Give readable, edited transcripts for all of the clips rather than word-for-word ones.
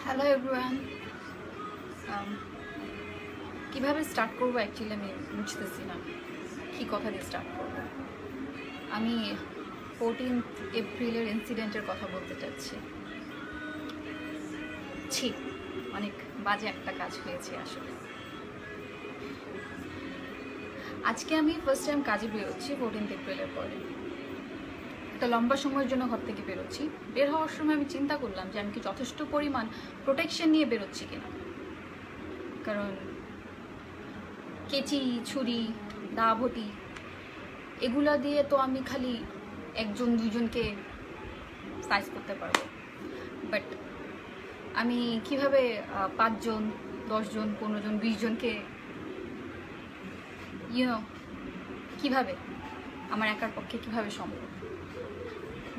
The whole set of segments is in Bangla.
Hello everyone. কীভাবে স্টার্ট করবো অ্যাকচুয়ালি আমি বুঝতেছি না কী কথা দিয়ে স্টার্ট করবো। আমি 14 এপ্রিলের ইনসিডেন্টের কথা বলতে চাচ্ছি। অনেক বাজে একটা কাজ হয়েছে আসলে। আজকে আমি ফার্স্ট টাইম কাজে বেরোচ্ছি 14 এপ্রিলের পরে। একটা লম্বা সময়ের জন্য ঘর থেকে বেরোচ্ছি। বের হওয়ার সময় আমি চিন্তা করলাম যে আমি কি যথেষ্ট পরিমাণ প্রোটেকশন নিয়ে বেরোচ্ছি কিনা, কারণ কেচি, ছুরি, দা, ভটি এগুলা দিয়ে তো আমি খালি একজন দুজনকে সাইজ করতে পারবো, বাট আমি কিভাবে 5 জন, 10 জন, 15 জন, 20 জনকে কিভাবে আমার একার পক্ষে কিভাবে সম্ভব?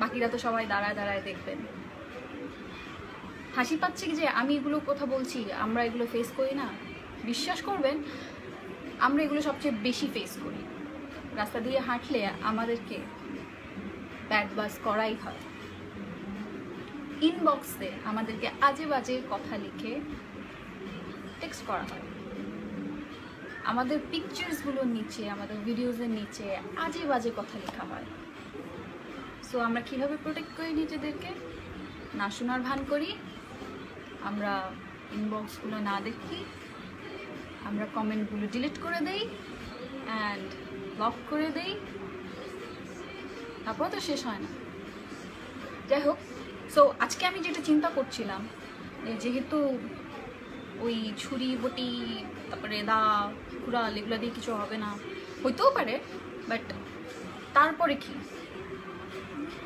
বাকিরা তো সবাই দাঁড়ায় দাঁড়ায় দেখবেন। হাসি পাচ্ছে যে আমি এগুলো কথা বলছি, আমরা এগুলো ফেস করি না। বিশ্বাস করবেন, আমরা এগুলো সবচেয়ে বেশি ফেস করি। রাস্তা দিয়ে হাঁটলে আমাদেরকে ব্যাড বাস করাই হয়। ইনবক্সে আমাদেরকে আজে বাজে কথা লিখে টেক্সট করা হয়। আমাদের পিকচার্সগুলোর নিচে, আমাদের ভিডিওসের নিচে আজে বাজে কথা লেখা হয়। সো আমরা কিভাবে প্রোটেক্ট করি নিজেদেরকে? না শোনার ভান করি, আমরা ইনবক্সগুলো না দেখি, আমরা কমেন্টগুলো ডিলিট করে দেই অ্যান্ড ব্লক করে দেই, তারপর তো শেষ হয় না। যাই হোক, সো আজকে আমি যেটা চিন্তা করছিলাম, যেহেতু ওই ছুরি, বটি, তারপরে দা, কুড়াল এগুলো দিয়ে কিছু হবে না, হইতেও পারে, বাট তারপরে কি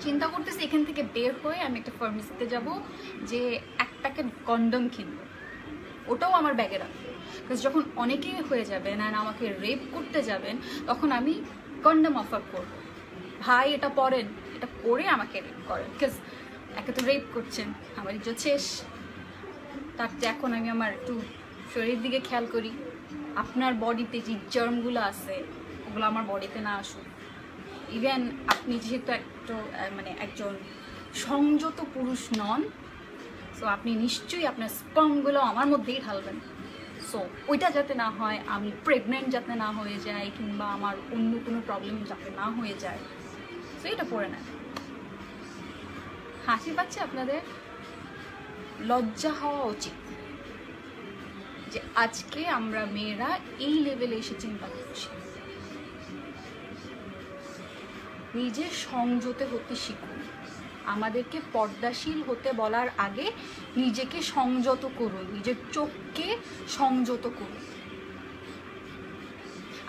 চিন্তা করতেছি, এখান থেকে বের হয়ে আমি একটা ফার্মেসিতে যাব, যে এক প্যাকেট কন্ডম কিনবো, ওটাও আমার ব্যাগে রাখবো। বিকজ যখন অনেকেই হয়ে যাবেন আর আমাকে রেপ করতে যাবেন, তখন আমি কন্ডম অফার করবো, ভাই এটা পরেন, এটা পরে আমাকে রেপ করেন। বিকজ একে তো রেপ করছেন, আমার ইজ্জত শেষ। তার চেয়ে এখন আমি আমার একটু শরীরের দিকে খেয়াল করি, আপনার বডিতে যে জার্মগুলো আছে ওগুলো আমার বডিতে না আসুক। ইভেন আপনি যেহেতু একজন সংযত পুরুষ নন, সো আপনি নিশ্চয়ই আপনার স্পার্মগুলো আমার মধ্যেই ঢালবেন। সো ওইটা যাতে না হয়, আমি প্রেগনেন্ট যাতে না হয়ে যাই, কিংবা আমার অন্য কোনো প্রবলেম যাতে না হয়ে যায়, সো এটা পড়ে নেন। হাসি পাচ্ছে আপনাদের? লজ্জা হওয়া উচিত যে আজকে আমরা মেয়েরা এই লেভেলে এসে চিন্তা করছি। নিজে সংযত হতে শিখুন। আমাদেরকে পর্দাশীল হতে বলার আগে নিজেকে সংযত করুন, নিজের চোখকে সংযত করুন।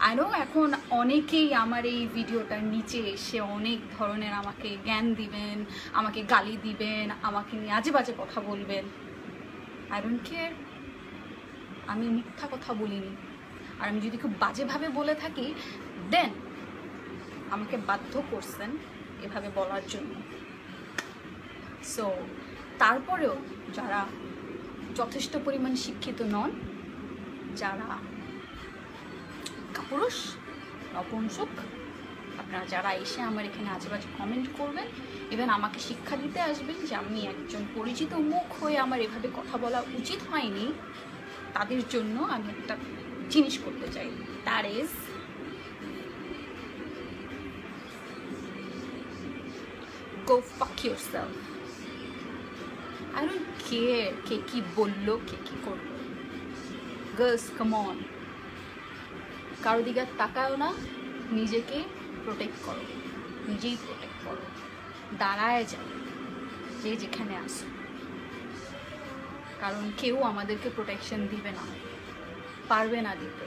আরও এখন অনেকেই আমার এই ভিডিওটার নিচে এসে অনেক ধরনের আমাকে জ্ঞান দিবেন, আমাকে গালি দিবেন, আমাকে নিয়ে আজে বাজে কথা বলবেন। I don't care. আমি মিথ্যা কথা বলিনি, আর আমি যদি খুব বাজেভাবে বলে থাকি, দেন আমাকে বাধ্য করছেন এভাবে বলার জন্য। সো তারপরেও যারা যথেষ্ট পরিমাণ শিক্ষিত নন, যারা কাপুরুষ, নপুংসক, আপনারা যারা এসে আমার এখানে আজেবাজে কমেন্ট করবেন, ইভেন আমাকে শিক্ষা দিতে আসবেন যে আমি একজন পরিচিত মুখ হয়ে আমার এভাবে কথা বলা উচিত হয়নি, তাদের জন্য আমি একটা জিনিস করতে চাই। That is go fuck yourself. I don't care কে কি বললো, কে কি করলো। Girls, come on. কারো দিকে তাকাও না, নিজেকে প্রোটেক্ট করো, নিজেই প্রোটেক্ট করো। দাঁড়ায় যাও যে যেখানে আসো, কারণ কেউ আমাদেরকে প্রোটেকশন দিবে না, পারবে না দিতে।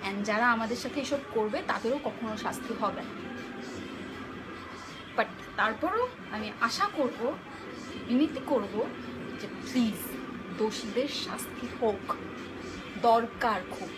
অ্যান্ড যারা আমাদের সাথে এসব করবে তাদেরও কখনো শাস্তি হবে না। বাট তারপরও আমি আশা করব, বিনতি করব যে প্লিজ দোষীদের শাস্তি হোক, দরকার খুব।